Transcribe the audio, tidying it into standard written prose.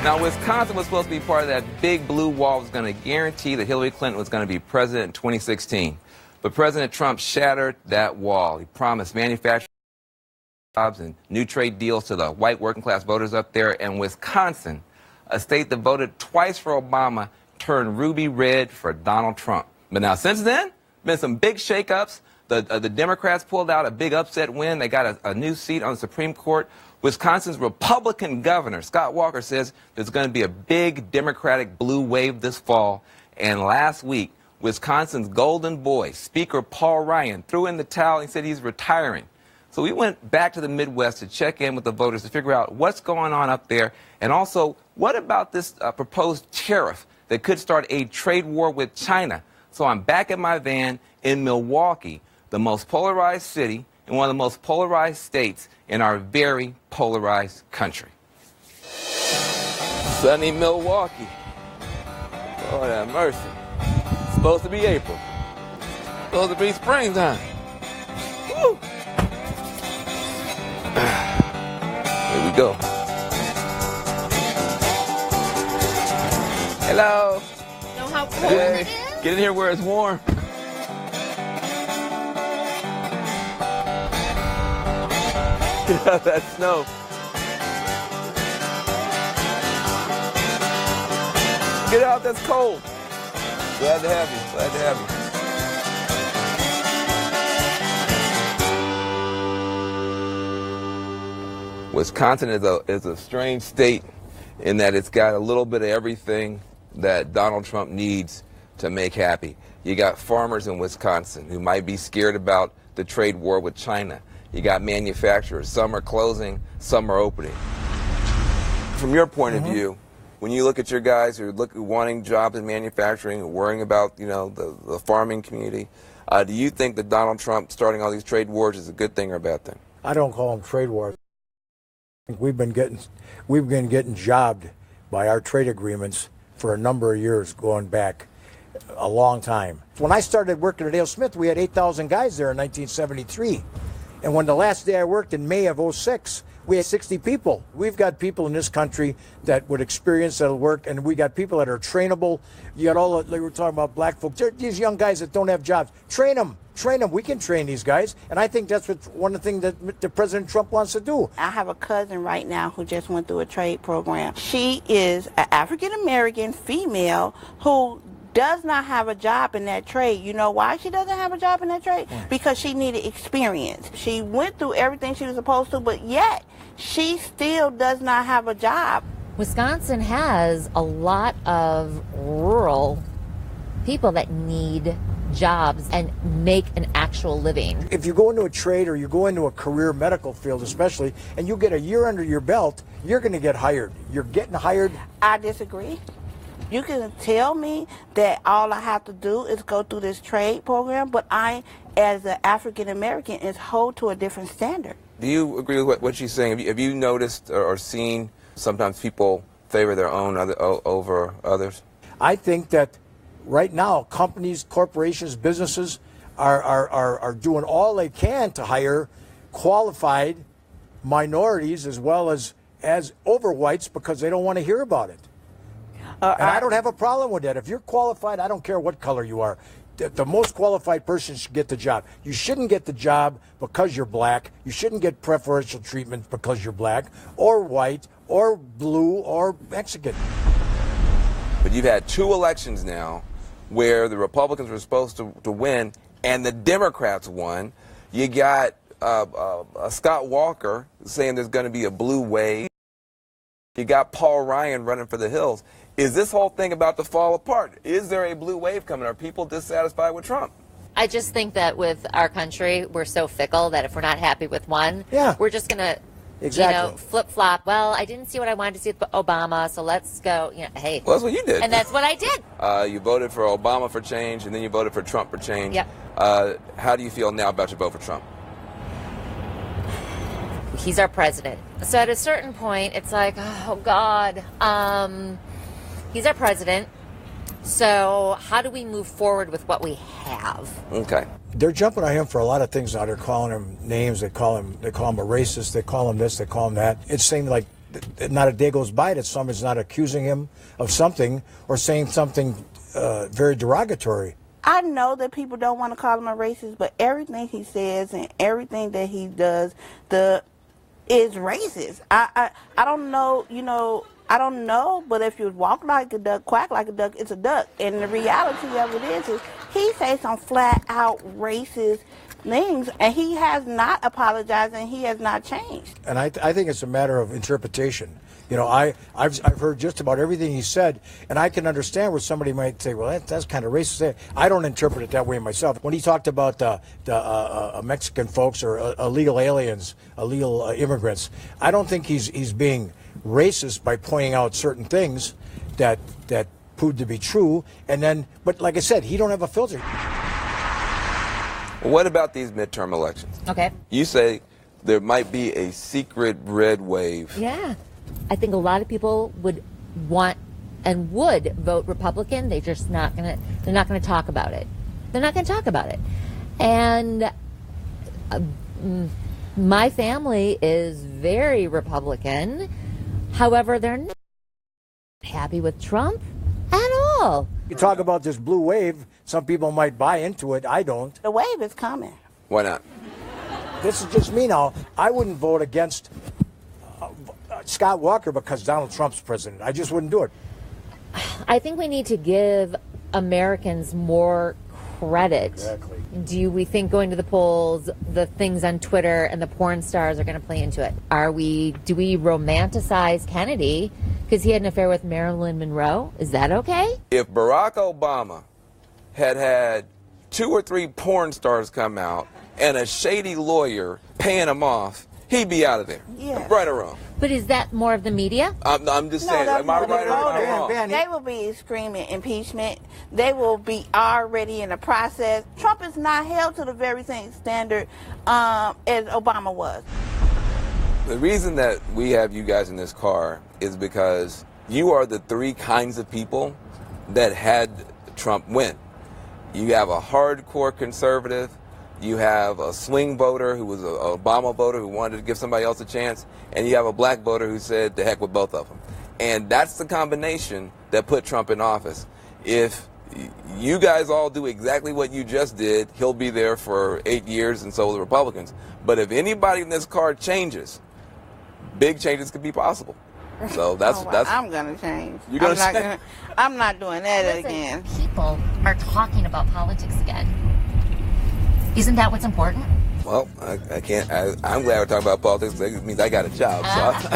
Now, Wisconsin was supposed to be part of that big blue wall that was going to guarantee that Hillary Clinton was going to be president in 2016. But President Trump shattered that wall. He promised manufacturing jobs and new trade deals to the white working class voters up there. And Wisconsin, a state that voted twice for Obama, turned ruby red for Donald Trump. But now, since then, been some big shakeups. The Democrats pulled out a big upset win. They got a new seat on the Supreme Court. Wisconsin's Republican governor, Scott Walker, says there's going to be a big Democratic blue wave this fall. And last week, Wisconsin's golden boy, Speaker Paul Ryan, threw in the towel and said he's retiring. So we went back to the Midwest to check in with the voters to figure out what's going on up there. And also, what about this proposed tariff that could start a trade war with China? So I'm back in my van in Milwaukee, the most polarized city in one of the most polarized states in our very polarized country. Sunny Milwaukee. Lord have mercy. It's supposed to be April. It's supposed to be springtime. Woo! Here we go. Hello. Know how cold Hey, it is? get in here where it's warm. That snow. Get out, that's cold. Glad to have you, glad to have you. Wisconsin is a strange state in that it's got a little bit of everything that Donald Trump needs to make happy. You got farmers in Wisconsin who might be scared about the trade war with China. You got manufacturers. Some are closing, some are opening. From your point of view, when you look at your guys who are wanting jobs in manufacturing, worrying about the farming community, do you think that Donald Trump starting all these trade wars is a good thing or a bad thing? I don't call them trade wars. I think we've been getting jobbed by our trade agreements for a number of years, going back a long time. When I started working at A.L. Smith, we had 8,000 guys there in 1973. And when the last day I worked in May of 06, we had 60 people. We've got people in this country that would experience that'll work, and we got people that are trainable. You got all the, like we're talking about black folks. These young guys that don't have jobs. Train them. We can train these guys. And I think that's one of the things that President Trump wants to do. I have a cousin right now who just went through a trade program. She is an African-American female who does not have a job in that trade. You know why she doesn't have a job in that trade? Because she needed experience. She went through everything she was supposed to, but yet she still does not have a job. Wisconsin has a lot of rural people that need jobs and make an actual living. If you go into a trade or you go into a career medical field especially, and you get a year under your belt, you're going to get hired. You're getting hired. I disagree. You can tell me that all I have to do is go through this trade program, but I, as an African American, is held to a different standard. Do you agree with what she's saying? Have you noticed or seen sometimes people favor their own over others? I think that right now, companies, corporations, businesses are doing all they can to hire qualified minorities as well as over whites because they don't want to hear about it. And I don't have a problem with that. If you're qualified, I don't care what color you are. The most qualified person should get the job. You shouldn't get the job because you're black. You shouldn't get preferential treatment because you're black or white or blue or Mexican. But you've had 2 elections now where the Republicans were supposed to win and the Democrats won. You got Scott Walker saying there's going to be a blue wave. You got Paul Ryan running for the hills. Is this whole thing about to fall apart? Is there a blue wave coming? Are people dissatisfied with Trump? I just think that with our country, we're so fickle that if we're not happy with one, we're just going to flip-flop. Well, I didn't see what I wanted to see with Obama, so let's go. Hey. Well, that's what you did. And that's what I did. You voted for Obama for change, and then you voted for Trump for change. Yep. How do you feel now about your vote for Trump? He's our president. So at a certain point, it's like, oh, God. He's our president. So how do we move forward with what we have? Okay. They're jumping on him for a lot of things now. They're calling him names. They call him a racist. They call him this. They call him that. It seemed like not a day goes by that someone's not accusing him of something or saying something very derogatory. I know that people don't want to call him a racist, but everything he says and everything that he does is racist. I don't know, I don't know, but if you walk like a duck, quack like a duck, it's a duck. And the reality of it is he says some flat out racist things, and he has not apologized, and he has not changed. And I think it's a matter of interpretation. I've heard just about everything he said, and I can understand where somebody might say, well, that's kind of racist. I don't interpret it that way myself. When he talked about the Mexican folks or illegal aliens, illegal immigrants, I don't think he's being racist by pointing out certain things that proved to be true. But like I said, he don't have a filter. What about these midterm elections? Okay. You say there might be a secret red wave. Yeah. I think a lot of people would want and would vote Republican. They're not going to talk about it. They're not going to talk about it. And my family is very Republican. However, they're not happy with Trump at all. You talk about this blue wave, some people might buy into it. I don't. The wave is coming. Why not? This is just me now. I wouldn't vote against Scott Walker because Donald Trump's president. I just wouldn't do it. I think we need to give Americans more credit. Exactly. Do we think going to the polls, the things on Twitter and the porn stars are going to play into it? Do we romanticize Kennedy because he had an affair with Marilyn Monroe? Is that okay? If Barack Obama had 2 or 3 porn stars come out and a shady lawyer paying him off, he'd be out of there. Yeah. Right or wrong? But is that more of the media? I'm just saying, am I right or am I wrong? They will be screaming impeachment. They will be already in the process. Trump is not held to the very same standard as Obama was. The reason that we have you guys in this car is because you are the 3 kinds of people that had Trump win. You have a hardcore conservative, you have a swing voter who was an Obama voter who wanted to give somebody else a chance, and you have a black voter who said the heck with both of them. And that's the combination that put Trump in office. If you guys all do exactly what you just did, he'll be there for 8 years, and so will the Republicans. But if anybody in this car changes, big changes could be possible. So that's I'm gonna change. You're gonna change? I'm not doing that again. People are talking about politics again. Isn't that what's important? Well, I can't. I'm glad we're talking about politics. It means I got a job. So